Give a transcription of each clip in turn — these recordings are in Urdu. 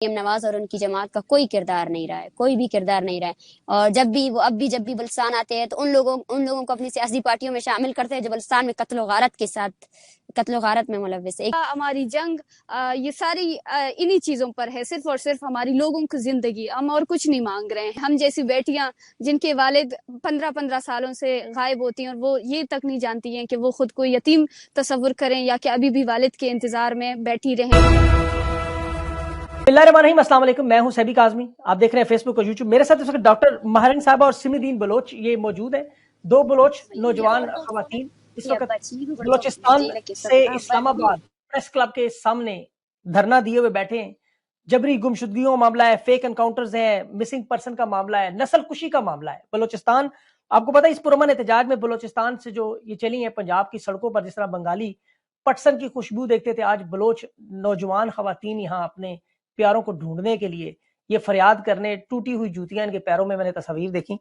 نواز اور ان کی جماعت کا کوئی کردار نہیں رہا ہے، کوئی بھی کردار نہیں رہا ہے. اور جب بھی وہ اب بھی بلوچستان آتے ہیں تو ان لوگوں کو اپنی سیاسی پارٹیوں میں شامل کرتے ہیں جو بلوچستان میں قتل و غارت میں ملوث ہے. ہماری جنگ یہ ساری انہی چیزوں پر ہے، صرف اور صرف ہماری لوگوں کی زندگی. ہم اور کچھ نہیں مانگ رہے ہیں. ہم جیسی بیٹیاں جن کے والد 15 سالوں سے غائب ہوتی ہیں اور وہ یہ تک نہیں جانتی ہیں کہ وہ خود کو یتیم تصور کریں یا کہ ابھی بھی والد کے انتظار میں بیٹھی رہیں. بسم اللہ الرحمن الرحیم. السلام علیکم، میں ہوں سیبی کاظمی. آپ دیکھ رہے ہیں فیس بک اور یوٹیوب. میرے ساتھ اس وقت ڈاکٹر ماہرنگ صاحبہ اور سمی الدین بلوچ یہ موجود ہیں، دو بلوچ نوجوان خواتین اس وقت بلوچستان سے اسلام آباد پریس کلب کے سامنے دھرنا دیے ہوئے بیٹھے ہیں. جبری گمشدگیوں کا معاملہ ہے، فیک انکاؤنٹرز ہیں، مسنگ پرسن کا معاملہ ہے، نسل کشی کا معاملہ ہے. بلوچستان آپ کو پتہ ہے اس پرامن احتجاج میں بلوچستان سے جو یہ چلی ہیں پنجاب کی سڑکوں پر، جس طرح بنگالی پٹسن کی خوشبو دیکھتے تھے، آج بلوچ نوجوان خواتین یہاں اپنے پیاروں کو ڈھونڈنے کے لیے یہ فریاد کرنے، ٹوٹی ہوئی جوتیاں ان کے پیروں میں نے تصاویر دیکھی،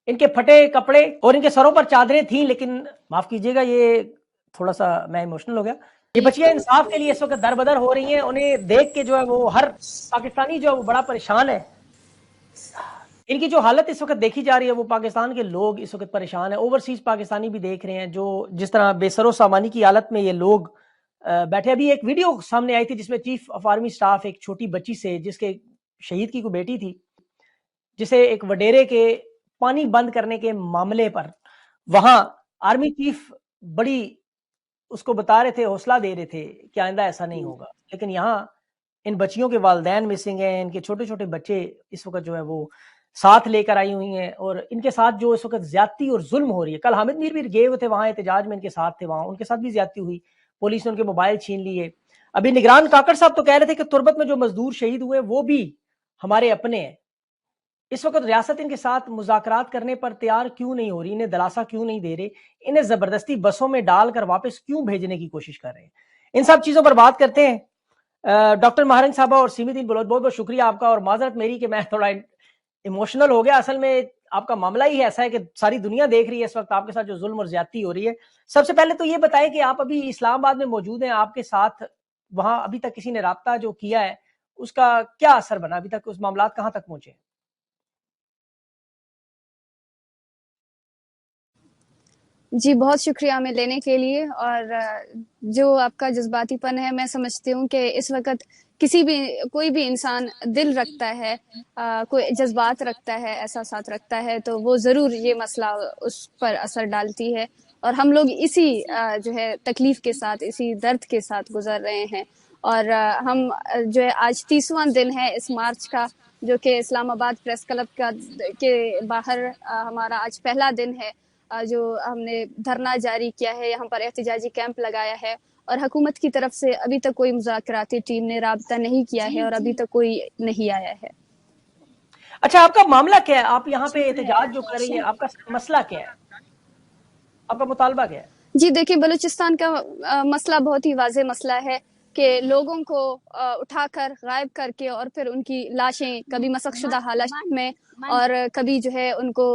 ان کے پھٹے کپڑے اور ان کے سروں پر چادریں تھیں. لیکن معاف کیجیے گا، یہ تھوڑا سا میں ایموشنل ہو گیا. یہ بچیاں انصاف کے لیے اس وقت در بدر ہو رہی ہیں. انہیں دیکھ کے جو ہے وہ ہر پاکستانی جو ہے وہ بڑا پریشان ہے. ان کی جو حالت اس وقت دیکھی جا رہی ہے، وہ پاکستان کے لوگ اس وقت پریشان ہیں. اوورسیز پاکستانی بھی دیکھ رہے ہیں جو جس طرح بے سر و سامانی کی حالت میں یہ لوگ بیٹھے. ابھی ایک ویڈیو سامنے آئی تھی جس میں چیف آف آرمی سٹاف ایک چھوٹی بچی سے، جس کے شہید کی کوئی بیٹی تھی، جسے ایک وڈیرے کے پانی بند کرنے کے معاملے پر وہاں آرمی چیف بڑی اس کو بتا رہے تھے، حوصلہ دے رہے تھے کہ آئندہ ایسا نہیں ہوگا. لیکن یہاں ان بچیوں کے والدین مسنگ ہیں، ان کے چھوٹے چھوٹے بچے اس وقت جو ہے وہ ساتھ لے کر آئی ہوئی ہیں، اور ان کے ساتھ جو اس وقت زیادتی اور ظلم ہو رہی ہے. کل حامد میر بھی گئے ہوئے تھے وہاں احتجاج میں، ان کے ساتھ تھے، وہاں ان کے ساتھ بھی زیادتی ہوئی، پولیس نے ان کے موبائل چھین لیے. ابھی نگران کاکڑ صاحب تو کہہ رہے تھے کہ تربت میں جو مزدور شہید ہوئے وہ بھی ہمارے اپنے ہیں. اس وقت ریاست ان کے ساتھ مذاکرات کرنے پر تیار کیوں نہیں ہو رہی؟ انہیں دلاسا کیوں نہیں دے رہے؟ انہیں زبردستی بسوں میں ڈال کر واپس کیوں بھیجنے کی کوشش کر رہے ہیں؟ ان سب چیزوں پر بات کرتے ہیں. ڈاکٹر ماہرنگ صاحبہ اور سمی الدین بلوچ، بہت بہت شکریہ آپ کا، اور معذرت میری کہ میں تھوڑا ایموشنل ہو گیا. اصل میں آپ کا معاملہ ہی ایسا ہے کہ ساری دنیا دیکھ رہی ہے اس وقت آپ کے ساتھ جو ظلم اور زیادتی ہو رہی ہے. سب سے پہلے تو یہ بتائیں کہ آپ ابھی اسلام آباد میں موجود ہیں، آپ کے ساتھ وہاں ابھی تک کسی نے رابطہ جو کیا ہے اس کا کیا اثر بنا؟ ابھی تک اس معاملات کہاں تک پہنچے؟ جی بہت شکریہ ہمیں لینے کے لیے. اور جو آپ کا جذباتی پن ہے، میں سمجھتی ہوں کہ اس وقت کوئی بھی انسان دل رکھتا ہے، کوئی جذبات رکھتا ہے، احساسات رکھتا ہے، تو وہ ضرور یہ مسئلہ اس پر اثر ڈالتی ہے. اور ہم لوگ اسی جو ہے تکلیف کے ساتھ، اسی درد کے ساتھ گزر رہے ہیں. اور ہم جو ہے آج 30واں دن ہے اس مارچ کا، جو کہ اسلام آباد پریس کلب کے باہر ہمارا آج پہلا دن ہے جو ہم نے دھرنا جاری کیا ہے، یہاں پر احتجاجی کیمپ لگایا ہے. اور حکومت کی طرف سے ابھی تک کوئی مذاکراتی ٹیم نے رابطہ نہیں کیا ہے، اور ابھی تک کوئی نہیں آیا ہے. اچھا، آپ کا معاملہ کیا ہے؟ آپ یہاں پہ احتجاج جو کر رہی ہیں، آپ کا مسئلہ کیا ہے؟ آپ کا مطالبہ کیا ہے؟ جی دیکھیں، بلوچستان کا مسئلہ بہت ہی واضح مسئلہ ہے کہ لوگوں کو اٹھا کر غائب کر کے اور پھر ان کی لاشیں کبھی مسخ شدہ حالت میں اور کبھی جو ہے ان کو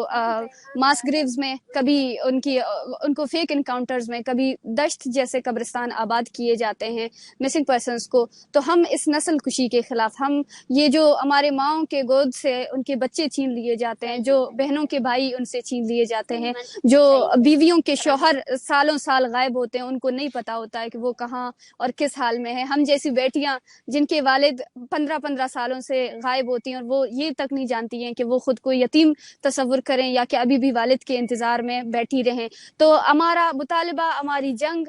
ماس گریوز میں، کبھی ان کو فیک انکاؤنٹرز میں، کبھی دشت جیسے قبرستان آباد کیے جاتے ہیں مسنگ پرسنز کو. تو ہم اس نسل کشی کے خلاف، ہم یہ جو ہمارے ماؤں کے گود سے ان کے بچے چھین لیے جاتے ہیں، جو بہنوں کے بھائی ان سے چھین لیے جاتے ہیں، جو بیویوں کے شوہر سالوں سال غائب ہوتے ہیں، ان کو نہیں پتا ہوتا ہے کہ وہ کہاں اور کس حال میں ہے. ہم جیسی بیٹیاں جن کے والد 15 سالوں سے غائب ہوتی ہیں اور وہ یہ تک نہیں جانتی ہیں کہ وہ خود کو یتیم تصور کریں یا کہ ابھی بھی والد کے انتظار میں بیٹھی رہیں. تو ہمارا مطالبہ، ہماری جنگ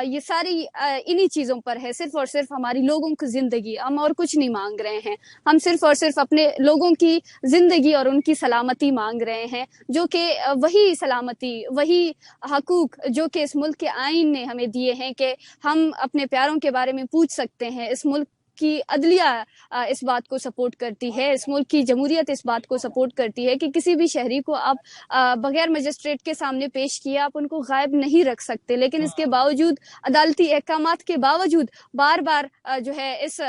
یہ ساری انہی چیزوں پر ہے، صرف اور صرف ہماری لوگوں کی زندگی. ہم اور کچھ نہیں مانگ رہے ہیں. ہم صرف اور صرف اپنے لوگوں کی زندگی اور ان کی سلامتی مانگ رہے ہیں، جو کہ وہی سلامتی، وہی حقوق جو کہ اس ملک کے آئین نے ہمیں دیے ہیں کہ ہم اپنے پیاروں کے بارے میں پوچھ سکتے ہیں، اس ملک کی عدلیہ اس بات کو سپورٹ کرتی ہے, اس ملک کی جمہوریت اس بات کو سپورٹ کرتی ہے کہ کسی بھی شہری کو آپ بغیر مجسٹریٹ کے سامنے پیش کیا آپ ان کو غائب نہیں رکھ سکتے. لیکن اس کے باوجود عدالتی احکامات کے باوجود بار بار جو ہے اس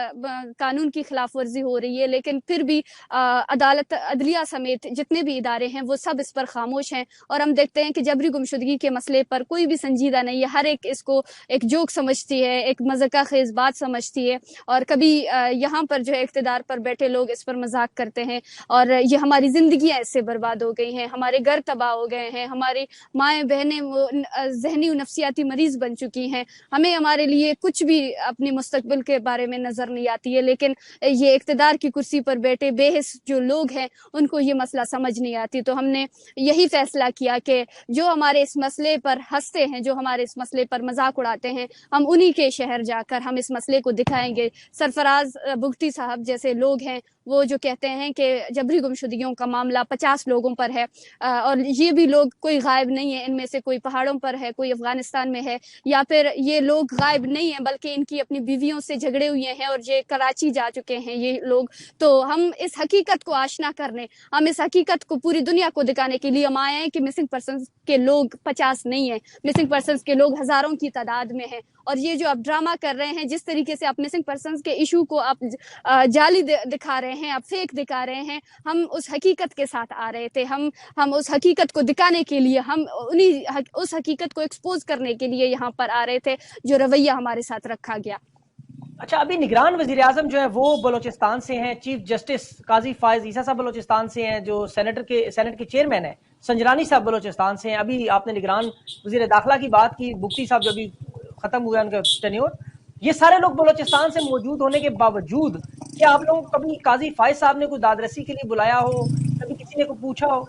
قانون کی خلاف ورزی ہو رہی ہے, لیکن پھر بھی عدالت, عدلیہ سمیت جتنے بھی ادارے ہیں وہ سب اس پر خاموش ہیں. اور ہم دیکھتے ہیں کہ جبری گمشدگی کے مسئلے پر کوئی بھی سنجیدہ نہیں ہے, ہر ایک اس کو ایک جوک سمجھتی ہے, ایک مذاق خیز بات سمجھتی ہے, اور کبھی یہاں پر جو ہے اقتدار پر بیٹھے لوگ اس پر مذاق کرتے ہیں, اور یہ ہماری زندگیاں اس سے برباد ہو گئی ہیں, ہمارے گھر تباہ ہو گئے ہیں, ہماری مائیں بہنیں وہ ذہنی و نفسیاتی مریض بن چکی ہیں, ہمیں ہمارے لیے کچھ بھی اپنے مستقبل کے بارے میں نظر نہیں آتی ہے. لیکن یہ اقتدار کی کرسی پر بیٹھے بے حس جو لوگ ہیں ان کو یہ مسئلہ سمجھ نہیں آتی. تو ہم نے یہی فیصلہ کیا کہ جو ہمارے اس مسئلے پر ہنستے ہیں, جو ہمارے اس مسئلے پر مذاق اڑاتے ہیں, ہم انہی کے شہر جا کر ہم اس مسئلے کو دکھائیں گے. سرفراز بگٹی صاحب جیسے لوگ ہیں وہ جو کہتے ہیں کہ جبری گمشدگیوں کا معاملہ 50 لوگوں پر ہے, اور یہ بھی لوگ کوئی غائب نہیں ہے, ان میں سے کوئی پہاڑوں پر ہے, کوئی افغانستان میں ہے, یا پھر یہ لوگ غائب نہیں ہیں بلکہ ان کی اپنی بیویوں سے جھگڑے ہوئے ہیں اور یہ کراچی جا چکے ہیں یہ لوگ. تو ہم اس حقیقت کو آشنا کرنے, ہم اس حقیقت کو پوری دنیا کو دکھانے کے لیے ہم آئے ہیں کہ مسنگ پرسنز کے لوگ 50 نہیں ہیں, مسنگ پرسنز کے لوگ ہزاروں کی تعداد میں ہیں. اور یہ جو آپ ڈرامہ کر رہے ہیں, جس طریقے سے آپ مسنگ پرسنز کے ایشو کو آپ جعلی دکھا رہے ہیں, آپ فیک دکھا رہے ہیں, ہم اس حقیقت کے ساتھ آ رہے تھے. ہم اس حقیقت کو دکھانے کے لیے, ہم اس حقیقت کو ایکسپوز کرنے کے لیے یہاں پر آ رہے تھے جو رویہ ہمارے ساتھ رکھا گیا. اچھا, ابھی نگران وزیر اعظم جو ہے وہ بلوچستان سے ہیں, چیف جسٹس قاضی فائز عیسیٰ صاحب بلوچستان سے ہیں, جو سینٹ کے چیئرمین ہیں سنجرانی صاحب بلوچستان سے ہیں. ابھی آپ نے نگران وزیر داخلہ کی بات کی, بگٹی صاحب جو ابھی ختم ہوا ان کا ٹینیور, یہ سارے لوگ بلوچستان سے موجود ہونے کے باوجود کیا آپ لوگوں کو کبھی قاضی فائز صاحب نے کوئی داد رسی کے لیے بلایا ہو, کبھی کسی نے کوئی پوچھا ہو؟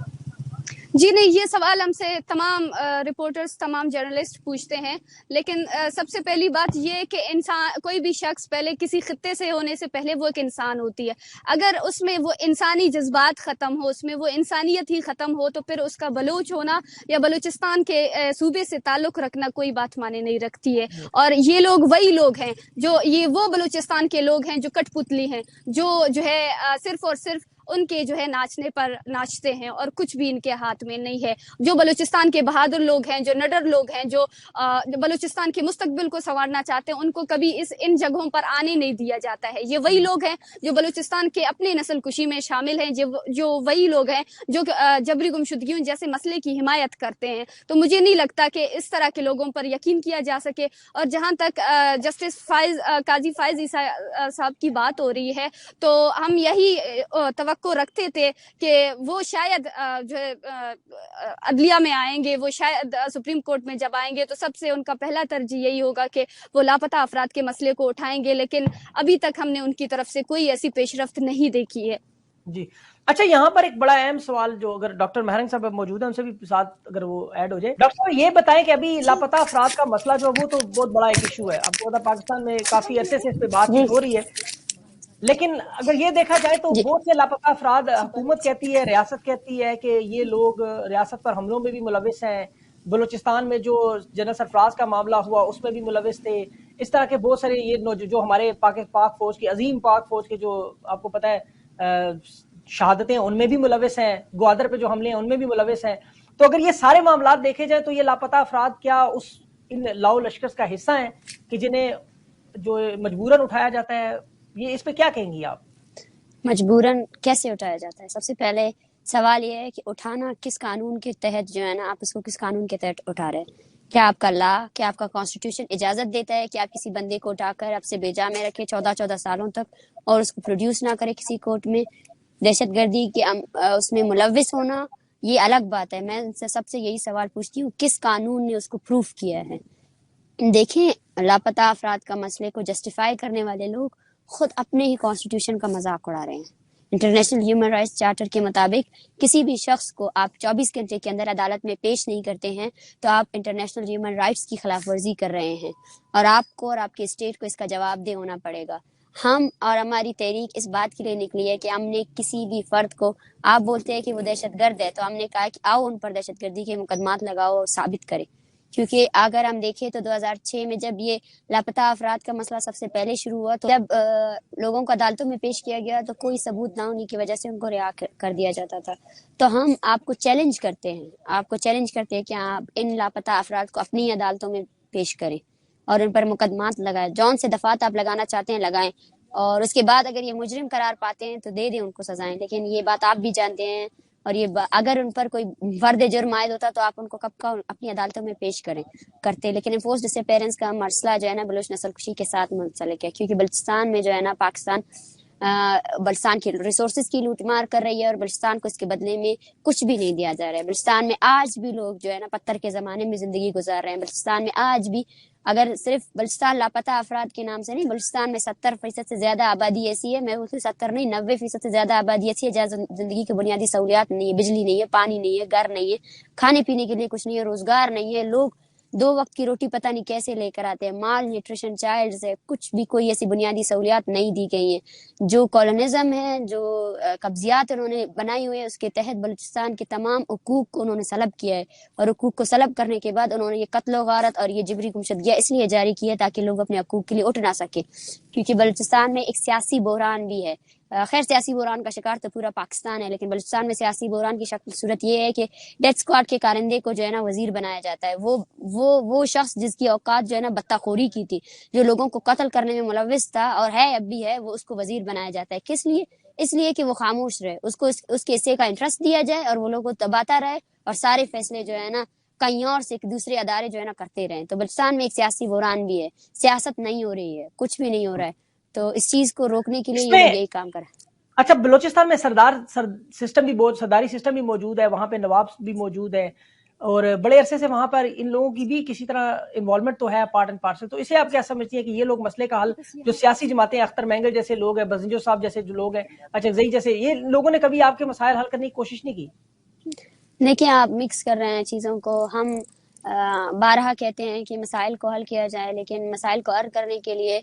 جی نہیں, یہ سوال ہم سے تمام رپورٹرز, تمام جرنلسٹ پوچھتے ہیں, لیکن سب سے پہلی بات یہ کہ انسان, کوئی بھی شخص پہلے کسی خطے سے ہونے سے پہلے وہ ایک انسان ہوتی ہے. اگر اس میں وہ انسانی جذبات ختم ہو, اس میں وہ انسانیت ہی ختم ہو, تو پھر اس کا بلوچ ہونا یا بلوچستان کے صوبے سے تعلق رکھنا کوئی بات مانے نہیں رکھتی ہے. اور یہ لوگ وہی لوگ ہیں جو, یہ وہ بلوچستان کے لوگ ہیں جو کٹ پتلی ہیں, جو ہے صرف اور صرف ان کے جو ہے ناچنے پر ناچتے ہیں اور کچھ بھی ان کے ہاتھ میں نہیں ہے. جو بلوچستان کے بہادر لوگ ہیں, جو نڈر لوگ ہیں, جو بلوچستان کے مستقبل کو سنوارنا چاہتے ہیں, ان کو کبھی ان جگہوں پر آنے نہیں دیا جاتا ہے. یہ وہی لوگ ہیں جو بلوچستان کے اپنے نسل کشی میں شامل ہیں, جو وہی لوگ ہیں جو جبری گمشدگیوں جیسے مسئلے کی حمایت کرتے ہیں. تو مجھے نہیں لگتا کہ اس طرح کے لوگوں پر یقین کیا جا سکے. اور جہاں تک جسٹس قاضی فائز عیسیٰ صاحب کی بات ہو رہی ہے, تو ہم یہی توقع رکھتے تھے کہ وہ شاید جو ہے عدلیہ میں آئیں گے, وہ شاید سپریم کورٹ میں جب آئیں گے تو سب سے ان کا پہلا ترجیح یہی ہوگا کہ وہ لاپتہ افراد کے مسئلے کو اٹھائیں گے. لیکن ابھی تک ہم نے ان کی طرف سے کوئی ایسی پیش رفت نہیں دیکھی ہے. جی اچھا, یہاں پر ایک بڑا اہم سوال, جو اگر ڈاکٹر مہرنگ صاحب موجود ہیں ان سے بھی ساتھ اگر وہ ایڈ ہو جائے. ڈاکٹر صاحب یہ بتائیں کہ ابھی لاپتہ افراد کا مسئلہ جو وہ تو بہت بڑا ایک ایشو ہے, اب تو پاکستان میں کافی عرصے سے اس پہ بات چیت ہو رہی ہے, لیکن اگر یہ دیکھا جائے تو بہت سے لاپتہ افراد, حکومت کہتی ہے, ریاست کہتی ہے کہ یہ لوگ ریاست پر حملوں میں بھی ملوث ہیں, بلوچستان میں جو جنرل سرفراز کا معاملہ ہوا اس میں بھی ملوث تھے. اس طرح کے بہت سارے یہ جو ہمارے پاک فوج کی, عظیم پاک فوج کے جو آپ کو پتہ ہے شہادتیں, ان میں بھی ملوث ہیں, گوادر پہ جو حملے ہیں ان میں بھی ملوث ہیں. تو اگر یہ سارے معاملات دیکھے جائیں تو یہ لاپتہ افراد کیا ان لاؤ لشکر کا حصہ ہیں کہ جنہیں جو مجبوراً اٹھایا جاتا ہے؟ یہ اس پہ کیا کہیں گی آپ؟ مجبوراً کیسے اٹھایا جاتا ہے؟ سب سے پہلے سوال یہ ہے کہ اٹھانا کس قانون کے تحت جو ہے نا, آپ اس کو کس قانون کے تحت اٹھا رہے ہیں؟ کیا آپ کا لا, کیا آپ کا کانسٹیٹیوشن اجازت دیتا ہے کہ آپ کسی بندے کو اٹھا کر آپ سے بیجا میں رکھے 14 سالوں تک اور اس کو پروڈیوس نہ کرے کسی کورٹ میں؟ دہشت گردی کے اس میں ملوث ہونا یہ الگ بات ہے. میں ان سے سب سے یہی سوال پوچھتی ہوں, کس قانون نے اس کو پروف کیا ہے؟ دیکھیں, لاپتہ افراد کا مسئلے کو جسٹیفائی کرنے والے لوگ خود اپنے ہی کانسٹیٹیوشن کا مذاق اڑا رہے ہیں. انٹرنیشنل ہیومن رائٹس چارٹر کے مطابق کسی بھی شخص کو آپ 24 گھنٹے کے اندر عدالت میں پیش نہیں کرتے ہیں تو آپ انٹرنیشنل ہیومن رائٹس کی خلاف ورزی کر رہے ہیں, اور آپ کو اور آپ کے اسٹیٹ کو اس کا جواب دہ ہونا پڑے گا. ہم اور ہماری تحریک اس بات کے لیے نکلی ہے کہ ہم نے کسی بھی فرد کو, آپ بولتے ہیں کہ وہ دہشت گرد ہے, تو ہم نے کہا کہ آؤ ان پر دہشت گردی کے مقدمات لگاؤ اور ثابت کریں. کیونکہ اگر ہم دیکھیں تو 2006 میں جب یہ لاپتہ افراد کا مسئلہ سب سے پہلے شروع ہوا تو جب لوگوں کو عدالتوں میں پیش کیا گیا تو کوئی ثبوت نہ ہونے کی وجہ سے ان کو رہا کر دیا جاتا تھا. تو ہم آپ کو چیلنج کرتے ہیں کہ آپ ان لاپتہ افراد کو اپنی عدالتوں میں پیش کریں اور ان پر مقدمات لگائیں. جون سے دفعات آپ لگانا چاہتے ہیں لگائیں، اور اس کے بعد اگر یہ مجرم قرار پاتے ہیں تو دے دیں ان کو سزائیں. لیکن یہ بات آپ بھی جانتے ہیں، اور یہ اگر ان پر کوئی فرد جرم عائد ہوتا تو آپ ان کو کب کا اپنی عدالتوں میں پیش کرتے. لیکن انفورسڈ ڈس اپیئرنس کا مسئلہ جو ہے نا بلوچ نسل کشی کے ساتھ منسلک ہے، کیونکہ بلوچستان میں جو ہے نا پاکستان بلوچستان کی ریسورسز کی لوٹ مار کر رہی ہے اور بلوچستان کو اس کے بدلے میں کچھ بھی نہیں دیا جا رہا ہے. بلوچستان میں آج بھی لوگ جو ہے نا پتھر کے زمانے میں زندگی گزار رہے ہیں. بلوچستان میں آج بھی، اگر صرف بلوچستان لاپتہ افراد کے نام سے نہیں، بلوچستان میں 70% سے زیادہ آبادی ایسی ہے، میں بولتی 70 نہیں 90% سے زیادہ آبادی ایسی ہے جہاں زندگی کی بنیادی سہولیات نہیں ہے، بجلی نہیں ہے، پانی نہیں ہے، گھر نہیں ہے، کھانے پینے کے لیے کچھ نہیں ہے، روزگار نہیں ہے. لوگ 2 وقت کی روٹی پتہ نہیں کیسے لے کر آتے ہیں. مال نیوٹریشن چائلڈ سے کچھ بھی کوئی ایسی بنیادی سہولیات نہیں دی گئی ہیں. جو کالونزم ہے، جو قبضیات انہوں نے بنائی ہوئی ہے، اس کے تحت بلوچستان کے تمام حقوق کو انہوں نے سلب کیا ہے، اور حقوق کو سلب کرنے کے بعد انہوں نے یہ قتل و غارت اور یہ جبری گمشدگیاں اس لیے جاری کی ہے تاکہ لوگ اپنے حقوق کے لیے اٹھ نہ سکے. کیونکہ بلوچستان میں ایک سیاسی بحران بھی ہے. خیر سیاسی بحران کا شکار تو پورا پاکستان ہے، لیکن بلوچستان میں سیاسی بحران کی صورت یہ ہے کہ ڈیتھ اسکواڈ کے کارندے کو جو ہے نا وزیر بنایا جاتا ہے. وہ شخص جس کی اوقات جو ہے نا بتہ خوری کی تھی، جو لوگوں کو قتل کرنے میں ملوث تھا اور ہے اب بھی ہے، وہ اس کو وزیر بنایا جاتا ہے. کس لیے؟ اس لیے کہ وہ خاموش رہے، اس کو اس کے حصے کا انٹرسٹ دیا جائے اور وہ لوگوں کو دباتا رہے، اور سارے فیصلے جو ہے نا کہیں اور سے دوسرے ادارے جو ہے نا کرتے رہیں. تو بلوچستان میں ایک سیاسی بحران بھی ہے، سیاست نہیں ہو رہی ہے، کچھ بھی نہیں ہو رہا ہے. تو اس چیز کو روکنے کے لیے یہ لوگ یہی کام کر رہے ہیں. اچھا، بلوچستان میں سرداری سسٹم بھی موجود ہے، وہاں پہ نواب بھی موجود ہے، اور بڑے عرصے سے وہاں پر ان لوگوں کی بھی کسی طرح انوالومنٹ تو ہے پارٹ اینڈ پارسل. تو اسے آپ کیا سمجھتی ہیں کہ یہ لوگ مسئلے کا حل، جو سیاسی جماعتیں، اختر مینگل جیسے لوگ ہیں، بزنجو صاحب جیسے جو لوگ ہیں، اچھا جیسے، یہ لوگوں نے کبھی آپ کے مسائل حل کرنے کی کوشش نہیں کی؟ دیکھیں، آپ مکس کر رہے ہیں چیزوں کو. ہم بارہا کہتے ہیں کہ مسائل کو حل کیا جائے، لیکن مسائل کو حل کرنے کے لیے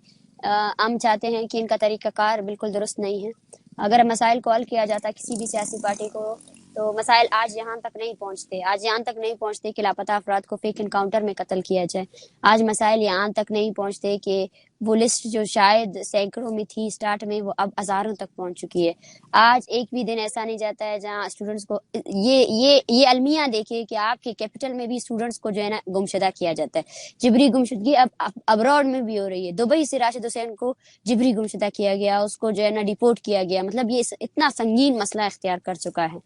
ہم چاہتے ہیں کہ ان کا طریقہ کار بالکل درست نہیں ہے. اگر مسائل کو حل کیا جاتا کسی بھی سیاسی پارٹی کو، تو مسائل آج یہاں تک نہیں پہنچتے کہ لاپتہ افراد کو فیک انکاؤنٹر میں قتل کیا جائے. آج مسائل یہاں تک نہیں پہنچتے کہ وہ لسٹ جو شاید سینکڑوں میں تھی اسٹارٹ میں، وہ اب ہزاروں تک پہنچ چکی ہے. آج ایک بھی دن ایسا نہیں جاتا ہے جہاں اسٹوڈنٹس کو یہ المیہ دیکھے کہ آپ کے کیپٹل میں بھی اسٹوڈنٹس کو جو ہے نا گمشدہ کیا جاتا ہے. جبری گمشدگی اب ابراڈ میں بھی ہو رہی ہے. دبئی سے راشد حسین کو جبری گمشدہ کیا گیا، اس کو جو ہے نا ڈیپورٹ کیا گیا. مطلب یہ اتنا سنگین مسئلہ اختیار کر چکا ہے.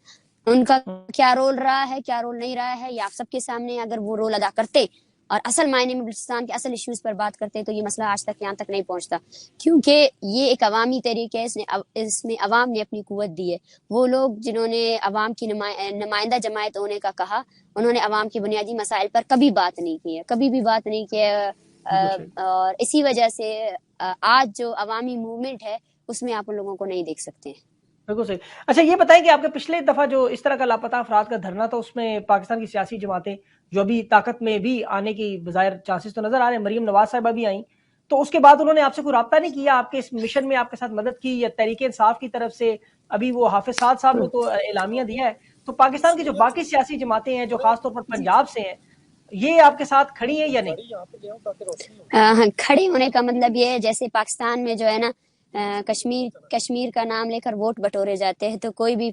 ان کا کیا رول رہا ہے، کیا رول نہیں رہا ہے، یہ آپ سب کے سامنے. اگر وہ رول ادا کرتے اور اصل معنی میں بلوچستان کے اصل ایشوز پر بات کرتے تو یہ مسئلہ آج تک یہاں تک نہیں پہنچتا. کیونکہ یہ ایک عوامی تحریک ہے، اس میں عوام نے اپنی قوت دی ہے. وہ لوگ جنہوں نے عوام کی نمائندہ جماعت ہونے کا کہا، انہوں نے عوام کے بنیادی مسائل پر کبھی بات نہیں کی ہے، کبھی بھی بات نہیں کی ہے. اور اسی وجہ سے آج جو عوامی موومنٹ ہے اس میں آپ ان لوگوں کو نہیں دیکھ سکتے ہیں. بالکل صحیح. اچھا یہ بتائیں کہ آپ کے پچھلے دفعہ جو اس طرح کا لاپتہ افراد کا دھرنا تھا، اس میں پاکستان کی سیاسی جماعتیں جو ابھی طاقت میں بھی آنے کی بظاہر چانسز تو نظر آ رہے ہیں، مریم نواز صاحبہ بھی آئیں، تو اس کے بعد انہوں نے آپ سے کوئی رابطہ نہیں کیا؟ آپ کے اس مشن میں آپ کے ساتھ مدد کی؟ یا تحریک انصاف کی طرف سے ابھی وہ حافظ سعد صاحب نے تو اعلامیہ دیا ہے، تو پاکستان کی جو باقی سیاسی جماعتیں ہیں جو خاص طور پر پنجاب سے ہیں، یہ آپ کے ساتھ کھڑی ہیں یا نہیں؟ کھڑے ہونے کا مطلب یہ ہے جیسے پاکستان میں جو ہے نا کشمیر کا نام لے کر ووٹ بٹورے جاتے ہیں، تو کوئی بھی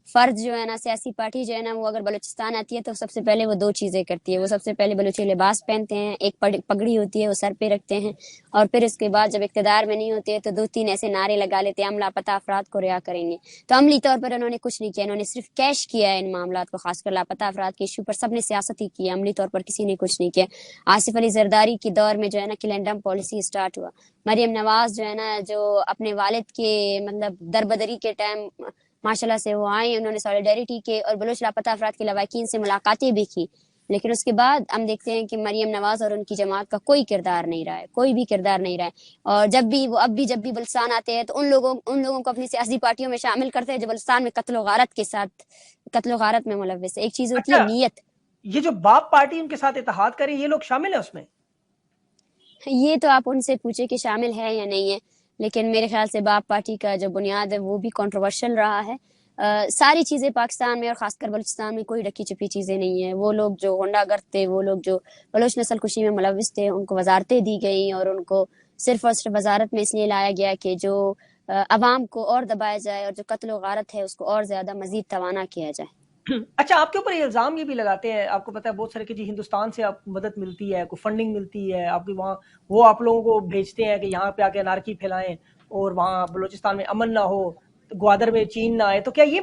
فرد جو ہے نا، سیاسی پارٹی جو ہے نا، وہ اگر بلوچستان آتی ہے تو سب سے پہلے وہ 2 چیزیں کرتی ہے. وہ سب سے پہلے بلوچی لباس پہنتے ہیں، ایک پگڑی ہوتی ہے وہ سر پہ رکھتے ہیں، اور پھر اس کے بعد جب اقتدار میں نہیں ہوتے تو 2-3 ایسے نعرے لگا لیتے ہیں، ہم لاپتہ افراد کو رہا کریں گے. تو عملی طور پر انہوں نے کچھ نہیں کیا، انہوں نے صرف کیش کیا ہے ان معاملات کو. خاص کر لاپتہ افراد کے ایشو پر سب نے سیاست ہی کی ہے، عملی طور پر کسی نے کچھ نہیں کیا. آصف علی زرداری کی دور میں جو ہے نا کلینڈم پالیسی اسٹارٹ ہوا. مریم نواز جو ہے نا، جو اپنے والد کے مطلب دربدری کے ٹائم ماشاءاللہ سے وہ آئیں، انہوں نے سولیڈیریٹی کے اور بلوچ لاپتہ افراد کے لواحقین سے ملاقاتیں بھی کی. لیکن اس کے بعد ہم دیکھتے ہیں کہ مریم نواز اور ان کی جماعت کا کوئی کردار نہیں رہا ہے، کوئی بھی کردار نہیں رہا ہے. اور جب بھی بلوچستان آتے ہیں تو ان لوگوں کو اپنی سیاسی پارٹیوں میں شامل کرتے ہیں جو بلوچستان میں قتل و غارت میں ملوث ہے. ایک چیز ہوتی ہے نیت. یہ جو باپ پارٹی ان کے ساتھ اتحاد کرے، یہ لوگ شامل ہیں اس میں؟ یہ تو آپ ان سے پوچھیں کہ شامل ہے یا نہیں ہے، لیکن میرے خیال سے باپ پارٹی کا جو بنیاد ہے وہ بھی کنٹروورشل رہا ہے. ساری چیزیں پاکستان میں اور خاص کر بلوچستان میں کوئی ڈکی چھپی چیزیں نہیں ہیں. وہ لوگ جو ہونڈا گرد تھے, وہ لوگ جو بلوچ نسل کشی میں ملوث تھے, ان کو وزارتیں دی گئیں اور ان کو صرف اور صرف وزارت میں اس لیے لایا گیا کہ جو عوام کو اور دبایا جائے اور جو قتل و غارت ہے اس کو اور زیادہ مزید توانا کیا جائے. اچھا, آپ کے اوپر یہ الزام یہ بھی لگاتے ہیں, آپ کو پتا ہے بہت سارے کہ جی ہندوستان سے آپ کو مدد ملتی ہے, کوئی فنڈنگ ملتی ہے آپ کی وہاں, وہ آپ لوگوں کو بھیجتے ہیں کہ یہاں پہ آ کے انارکی پھیلائیں اور وہاں بلوچستان میں امن نہ ہو, گوادر میں چین نہ آئے. تو کیا یہ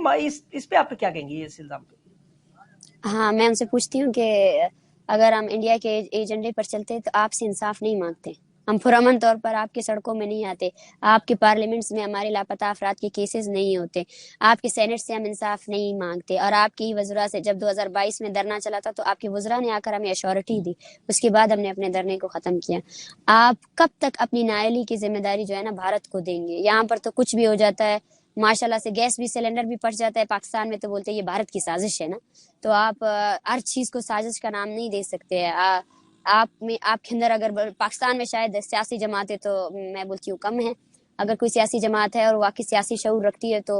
اس پہ آپ کیا کہیں گے, اس الزام پہ؟ ہاں, میں ان سے پوچھتی ہوں کہ اگر ہم انڈیا کے ایجنڈے پر چلتے تو آپ سے انصاف نہیں مانگتے. ہم پرامن طور پر آپ کے سڑکوں میں نہیں آتے, آپ کے پارلیمنٹس میں ہمارے لاپتہ افراد کے کیسز نہیں ہوتے, آپ کے سینٹ سے ہم انصاف نہیں مانگتے, اور آپ کی وزراء سے جب 2022 میں دھرنا چلا تھا تو آپ کے وزراء نے آ کر ہمیں ایشورٹی دی, اس کے بعد ہم نے اپنے دھرنے کو ختم کیا. آپ کب تک اپنی نااہلی کی ذمہ داری جو ہے نا بھارت کو دیں گے؟ یہاں پر تو کچھ بھی ہو جاتا ہے, ماشاء اللہ سے گیس بھی سلنڈر بھی پھٹ جاتا ہے, پاکستان میں تو بولتے ہیں یہ بھارت کی سازش ہے نا. تو آپ ہر چیز کو سازش کا نام نہیں دے سکتے. آپ کے اندر اگر پاکستان میں شاید سیاسی جماعتیں تو میں بولتی ہوں کم ہیں, اگر کوئی سیاسی جماعت ہے اور واقعی سیاسی شعور رکھتی ہے تو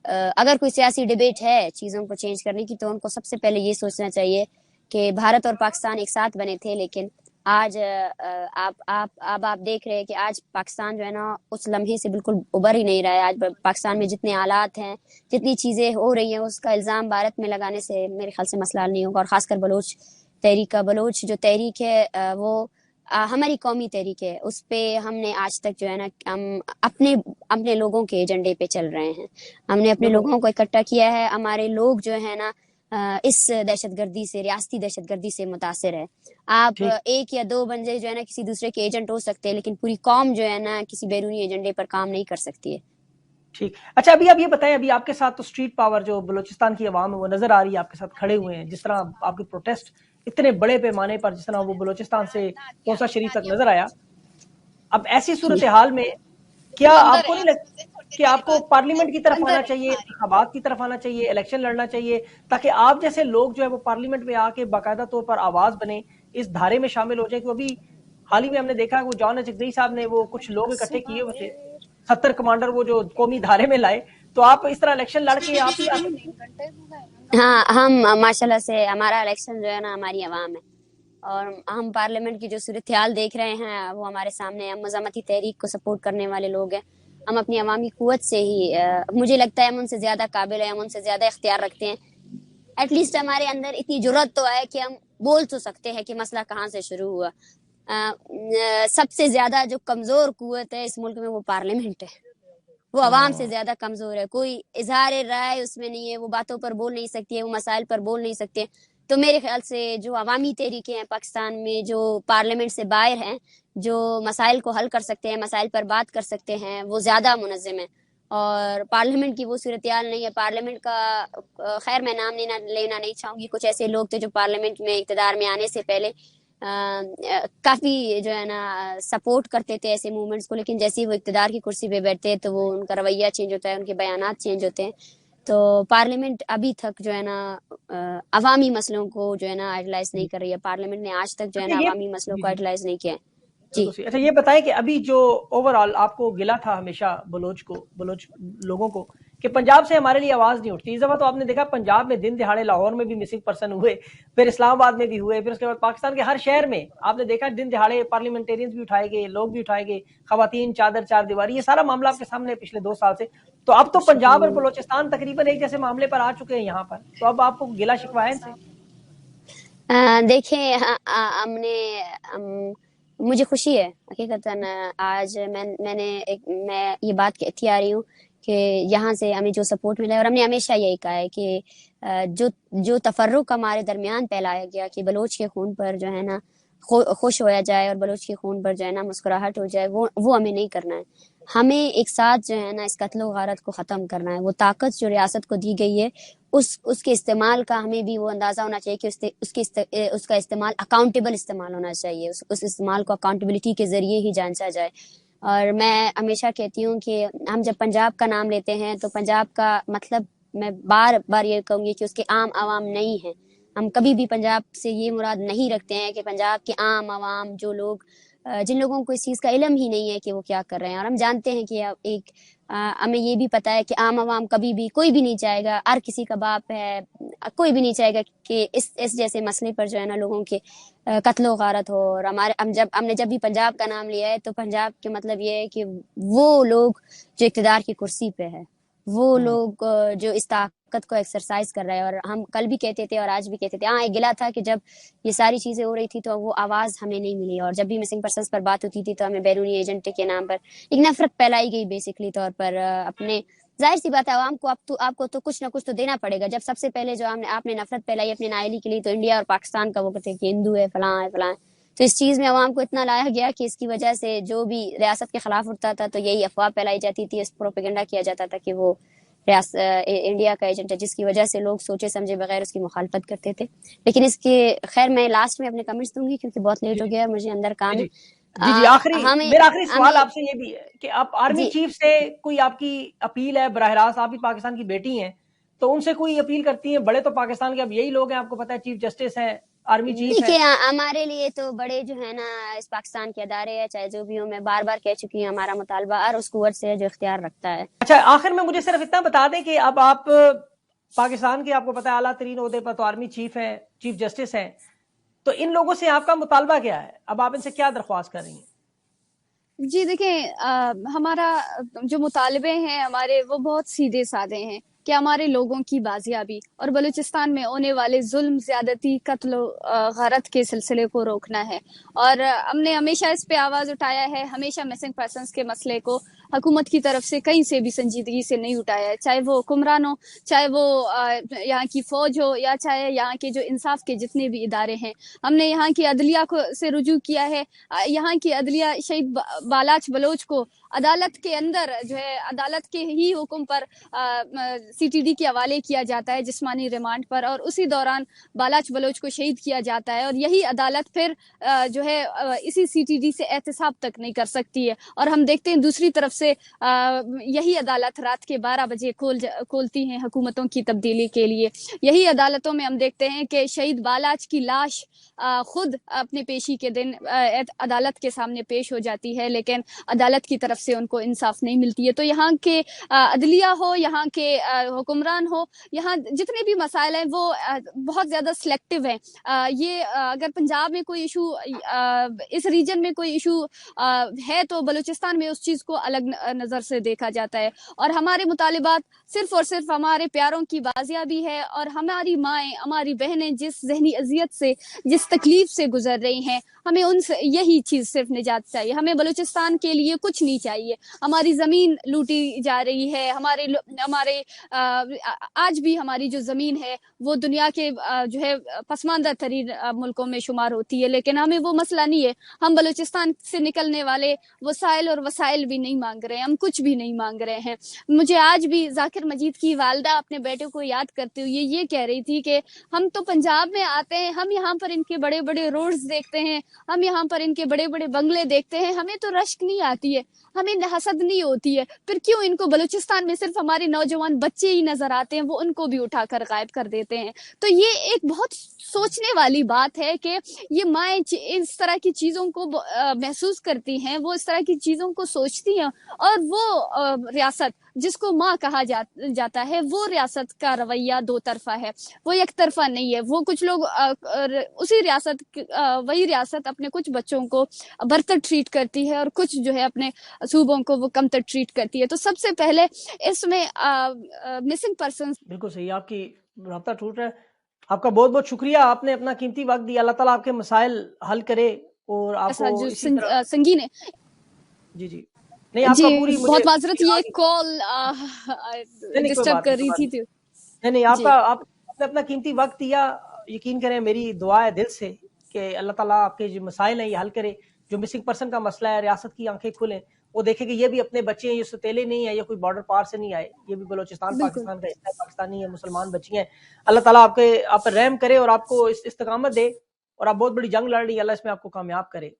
اگر کوئی سیاسی ڈیبیٹ ہے چیزوں کو چینج کرنے کی تو ان کو سب سے پہلے یہ سوچنا چاہیے کہ بھارت اور پاکستان ایک ساتھ بنے تھے, لیکن آج آپ دیکھ رہے ہیں کہ آج پاکستان جو ہے نا اس لمحے سے بالکل ابھر ہی نہیں رہا ہے. آج پاکستان میں جتنے حالات ہیں, جتنی چیزیں ہو رہی ہیں, اس کا الزام بھارت میں لگانے سے میرے خیال سے مسئلہ حل نہیں ہوگا. اور خاص کر بلوچ تحریک کا, بلوچ جو تحریک ہے وہ ہماری قومی تحریک ہے, اس پہ ہم نے آج تک جو ہے نا ہم اپنے لوگوں کے ایجنڈے پہ چل رہے ہیں, ہم نے اپنے لوگوں کو اکٹھا کیا ہے. ہمارے لوگ جو ہے نا اس دہشت گردی سے, ریاستی دہشت گردی سے متاثر ہے. آپ ایک یا دو بندے جو ہے نا کسی دوسرے کے ایجنٹ ہو سکتے ہیں, لیکن پوری قوم جو ہے نا کسی بیرونی ایجنڈے پر کام نہیں کر سکتی ہے. ٹھیک. اچھا, ابھی آپ یہ بتائیں, ابھی آپ کے ساتھ تو اسٹریٹ پاور جو بلوچستان کی عوام ہے وہ نظر آ رہی ہے, آپ کے ساتھ کھڑے ہوئے ہیں, جس طرح آپ کے پروٹیسٹ اتنے بڑے پیمانے پر, جس طرح وہ بلوچستان سے کوسہ شریف تک نظر آیا. اب ایسی صورتحال میں کیا آپ کو نہیں لگتا کہ آپ کو پارلیمنٹ کی طرف آنا چاہیے, انتخابات کی طرف آنا چاہیے, الیکشن لڑنا چاہیے, تاکہ آپ جیسے لوگ جو ہے وہ پارلیمنٹ میں آ کے باقاعدہ طور پر آواز بنے, اس دھارے میں شامل ہو جائیں؟ کیونکہ ابھی حال ہی میں ہم نے دیکھا وہ جان جگدئی صاحب نے وہ کچھ لوگ اکٹھے کیے ہوئے تھے, 70 کمانڈر وہ جو قومی دھارے میں لائے, تو آپ اس طرح الیکشن لڑ کے آپ ہی آ سکتے؟ ہاں, ہم ماشاء اللہ سے ہمارا الیکشن جو ہے نا ہماری عوام ہے, اور ہم پارلیمنٹ کی جو صورتحال دیکھ رہے ہیں وہ ہمارے سامنے ہے. ہم مزاحمتی تحریک کو سپورٹ کرنے والے لوگ ہیں, ہم اپنی عوامی قوت سے ہی مجھے لگتا ہے ہم ان سے زیادہ قابل ہیں, ہم ان سے زیادہ اختیار رکھتے ہیں. ایٹ لیسٹ ہمارے اندر اتنی جرات تو ہے کہ ہم بول تو سکتے ہیں کہ مسئلہ کہاں سے شروع ہوا. سب سے زیادہ جو کمزور قوت ہے اس ملک میں وہ پارلیمنٹ ہے, وہ عوام سے زیادہ کمزور ہے. کوئی اظہار رائے اس میں نہیں ہے, وہ باتوں پر بول نہیں سکتی ہے, وہ مسائل پر بول نہیں سکتے. تو میرے خیال سے جو عوامی تحریکیں ہیں پاکستان میں, جو پارلیمنٹ سے باہر ہیں, جو مسائل کو حل کر سکتے ہیں, مسائل پر بات کر سکتے ہیں, وہ زیادہ منظم ہیں. اور پارلیمنٹ کی وہ صورتحال نہیں ہے. پارلیمنٹ کا خیر میں نام لینا نہیں چاہوں گی, کچھ ایسے لوگ تھے جو پارلیمنٹ میں اقتدار میں آنے سے پہلے کافی جو ہے نا سپورٹ کرتے تھے ایسے موومنٹس کو, لیکن جیسے ہی وہ اقتدار کی کرسی پہ بیٹھتے ہیں تو وہ ان کا رویہ چینج ہوتا ہے, ان کے بیانات چینج ہوتے ہیں. تو پارلیمنٹ ابھی تک جو ہے نا عوامی مسئلوں کو جو ہے نا آئیڈلائز نہیں کر رہی ہے. پارلیمنٹ نے آج تک جو ہے نا عوامی مسئلوں کو آئیڈلائز نہیں کیا ہے. جی اچھا, یہ بتائیں کہ ابھی جو اوور آل آپ کو گلا تھا ہمیشہ بلوچ لوگوں کو کہ پنجاب سے ہمارے لیے آواز نہیں اٹھتی, اس دفعہ تو آپ نے دیکھا پنجاب میں دن دہاڑے لاہور میں بھی مسنگ پرسن ہوئے, پھر اسلام آباد میں بھی ہوئے, پھر اس کے بعد پاکستان کے ہر شہر میں آپ نے دیکھا دن دہاڑے پارلیمنٹیرینز بھی اٹھائے گئے, لوگ بھی اٹھائے گئے, خواتین چادر چار دیواری, یہ سارا معاملہ آپ کے سامنے پچھلے 2 سال سے. تو اب تو پنجاب اور بلوچستان تقریباً ایک جیسے معاملے پر آ چکے ہیں یہاں پر, تو اب آپ کو گلا شکوا ہے ان سے؟ دیکھیں, ہم نے مجھے خوشی ہے حقیقتاً, آج میں یہ بات کہتی آ رہی ہوں کہ یہاں سے ہمیں جو سپورٹ ملا ہے, اور ہم نے ہمیشہ یہی کہا ہے کہ جو تفرق ہمارے درمیان پھیلایا گیا کہ بلوچ کے خون پر جو ہے نا خوش ہویا جائے اور بلوچ کے خون پر جو ہے نا مسکراہٹ ہو جائے, وہ ہمیں نہیں کرنا ہے. ہمیں ایک ساتھ جو ہے نا اس قتل و غارت کو ختم کرنا ہے. وہ طاقت جو ریاست کو دی گئی ہے اس کے استعمال کا ہمیں بھی وہ اندازہ ہونا چاہیے کہ اس کا استعمال اکاؤنٹیبل استعمال ہونا چاہیے, اس استعمال کو اکاؤنٹیبلٹی کے ذریعے ہی جانچا جائے. اور میں ہمیشہ کہتی ہوں کہ ہم جب پنجاب کا نام لیتے ہیں تو پنجاب کا مطلب میں بار بار یہ کہوں گی کہ اس کے عام عوام نہیں ہیں. ہم کبھی بھی پنجاب سے یہ مراد نہیں رکھتے ہیں کہ پنجاب کے عام عوام جو لوگ جن لوگوں کو اس چیز کا علم ہی نہیں ہے کہ وہ کیا کر رہے ہیں. اور ہم جانتے ہیں کہ ہمیں یہ بھی پتہ ہے کہ عام عوام کبھی بھی کوئی بھی نہیں چاہے گا, ہر کسی کا باپ ہے, کوئی بھی نہیں چاہے گا کہ اس جیسے مسئلے پر جو ہے نا لوگوں کے قتل و غارت ہو. اور ہم نے جب بھی پنجاب کا نام لیا ہے تو پنجاب کے مطلب یہ ہے کہ وہ لوگ جو اقتدار کی کرسی پہ ہے, وہ لوگ جو اس طاقت کو ایکسرسائز کر رہے ہیں. اور ہم کل بھی کہتے تھے اور آج بھی کہتے تھے, ہاں ایک گلا تھا کہ جب یہ ساری چیزیں ہو رہی تھی تو وہ آواز ہمیں نہیں ملی, اور جب بھی مسنگ پرسنس پر بات ہوتی تھی تو ہمیں بیرونی ایجنٹ کے نام پر ایک نفرت پھیلائی گئی بیسکلی طور پر. اپنے ظاہر سی بات ہے عوام کو آپ کو تو کچھ نہ کچھ تو دینا پڑے گا. جب سب سے پہلے جو آپ نے نفرت پھیلائی اپنے نااہلی کے لیے تو انڈیا اور پاکستان کا وہ کہتے ہیں کہ ہندو ہے, فلاں ہے فلاں ہے, تو اس چیز میں عوام کو اتنا لایا گیا کہ اس کی وجہ سے جو بھی ریاست کے خلاف اٹھتا تھا تو یہی افواہ پھیلائی جاتی تھی, اس پروپیگنڈا کیا جاتا تھا کہ وہ انڈیا کا ایجنٹ ہے, جس کی وجہ سے لوگ سوچے سمجھے بغیر اس کی مخالفت کرتے تھے. لیکن اس کے خیر میں لاسٹ میں اپنے کمنٹس دوں گی کیونکہ بہت لیٹ ہو گیا, مجھے اندر کام ہے. میرا آخری سوال آپ سے یہ بھی ہے کہ آپ آرمی چیف سے کوئی آپ کی اپیل ہے براہ راست, آپ بھی پاکستان کی بیٹی ہیں تو ان سے کوئی اپیل کرتی ہیں؟ بڑے تو پاکستان کے اب یہی لوگ ہیں, آپ کو پتا ہے چیف جسٹس ہیں, آرمی چیف ہے. ہمارے لیے تو بڑے جو ہے نا اس پاکستان کے ادارے ہیں, چاہے جو بھی ہوں, میں بار بار کہہ چکی ہوں, ہمارا مطالبہ اور اس قوت سے جو اختیار رکھتا ہے. اچھا آخر میں مجھے صرف اتنا بتا دیں کہ اب آپ پاکستان کے, آپ کو پتا ہے اعلیٰ ترین عہدے پر تو آرمی چیف ہیں, چیف جسٹس ہیں, تو ان لوگوں سے آپ کا مطالبہ کیا ہے؟ اب آپ ان سے کیا درخواست کر رہی ہیں؟ جی دیکھیں, ہمارا جو مطالبے ہیں ہمارے وہ بہت سیدھے سادے ہیں کہ ہمارے لوگوں کی بازیابی اور بلوچستان میں ہونے والے ظلم, زیادتی, قتل و غارت کے سلسلے کو روکنا ہے. اور ہم نے ہمیشہ اس پہ آواز اٹھایا ہے, ہمیشہ مسنگ پرسنس کے مسئلے کو حکومت کی طرف سے کہیں سے بھی سنجیدگی سے نہیں اٹھایا ہے, چاہے وہ حکمران ہو, چاہے وہ یہاں کی فوج ہو, یا چاہے یہاں کے جو انصاف کے جتنے بھی ادارے ہیں. ہم نے یہاں کی عدلیہ کو سے رجوع کیا ہے. یہاں کی عدلیہ شہید بالاچ بلوچ کو عدالت کے اندر جو ہے عدالت کے ہی حکم پر سی ٹی ڈی کے حوالے کیا جاتا ہے جسمانی ریمانڈ پر, اور اسی دوران بالاچ بلوچ کو شہید کیا جاتا ہے, اور یہی عدالت پھر جو ہے اسی سی ٹی ڈی سے احتساب تک نہیں کر سکتی ہے. اور ہم دیکھتے ہیں دوسری طرف سے یہی عدالت رات کے 12 بجے کھولتی ہیں حکومتوں کی تبدیلی کے لیے. یہی عدالتوں میں ہم دیکھتے ہیں کہ شہید بالاچ کی لاش خود اپنے پیشی کے دن عدالت کے سامنے پیش ہو جاتی ہے, لیکن عدالت کی طرف سے ان کو انصاف نہیں ملتی ہے. تو یہاں کے عدلیہ ہو, یہاں کے حکمران ہو, یہاں جتنے بھی مسائل ہیں وہ بہت زیادہ سلیکٹیو ہیں. یہ اگر پنجاب میں کوئی ایشو, اس ریجن میں کوئی ایشو ہے تو بلوچستان میں اس چیز کو الگ نظر سے دیکھا جاتا ہے. اور ہمارے مطالبات صرف اور صرف ہمارے پیاروں کی بازیابی ہے, اور ہماری مائیں, ہماری بہنیں جس ذہنی اذیت سے, جس تکلیف سے گزر رہی ہیں, ہمیں ان سے یہی چیز صرف نجات چاہیے. ہمیں بلوچستان کے لیے کچھ نہیں چاہیے. ہماری زمین لوٹی جا رہی ہے, ہمارے آج بھی ہماری جو زمین ہے وہ دنیا کے جو ہے پسماندہ ترین ملکوں میں شمار ہوتی ہے, لیکن ہمیں وہ مسئلہ نہیں ہے. ہم بلوچستان سے نکلنے والے وسائل اور وسائل بھی نہیں مانگ رہے ہیں, ہم کچھ بھی نہیں مانگ رہے ہیں. مجھے آج بھی ذاکر مجید کی والدہ اپنے بیٹے کو یاد کرتے ہوئے یہ کہہ رہی تھی کہ ہم تو پنجاب میں آتے ہیں, ہم یہاں پر ان کے بڑے بڑے روڈز دیکھتے ہیں, ہم یہاں پر ان کے بڑے بڑے بنگلے دیکھتے ہیں, ہمیں تو رشک نہیں آتی ہے, ہمیں حسد نہیں ہوتی ہے. پھر کیوں ان کو بلوچستان میں صرف ہمارے نوجوان بچے ہی نظر آتے ہیں, وہ ان کو بھی اٹھا کر غائب کر دیتے ہیں. تو یہ ایک بہت سوچنے والی بات ہے کہ یہ مائیں اس طرح کی چیزوں کو محسوس کرتی ہیں, وہ اس طرح کی چیزوں کو سوچتی ہیں, اور وہ ریاست جس کو ماں کہا جاتا ہے, وہ ریاست کا رویہ دو طرفہ ہے, وہ یک طرفہ نہیں ہے. وہ کچھ لوگ وہی ریاست اپنے کچھ بچوں کو برتر ٹریٹ کرتی ہے, اور کچھ جو ہے اپنے صوبوں کو وہ کمتر ٹریٹ کرتی ہے. تو سب سے پہلے اس میں مسنگ پرسنز. بالکل صحیح, آپ کی رابطہ ٹوٹ رہا ہے. آپ کا بہت بہت شکریہ, آپ نے اپنا قیمتی وقت دیا. اللہ تعالیٰ آپ کے مسائل حل کرے اور آپ کو اسی طرح سنگین ہے. جی نہیں, آپ کا پوری بہت معذرت, یہ کال ڈسٹرب کر رہی تھی. نہیں, آپ نے اپنا قیمتی وقت دیا. یقین کریں میری دعا ہے دل سے کہ اللہ تعالیٰ آپ کے جو مسائل ہیں یہ حل کرے. جو مسنگ پرسن کا مسئلہ ہے, ریاست کی آنکھیں کھلیں, وہ دیکھیں کہ یہ بھی اپنے بچے ہیں, یہ ستیلے نہیں ہیں, یہ کوئی بارڈر پار سے نہیں آئے, یہ بھی بلوچستان پاکستان کا حصہ ہے, پاکستانی ہے, مسلمان بچی ہیں. اللہ تعالیٰ آپ پر رحم کرے اور آپ کو استقامت دے, اور آپ بہت بڑی جنگ لڑ رہی ہے, اللہ اس میں آپ کو کامیاب کرے.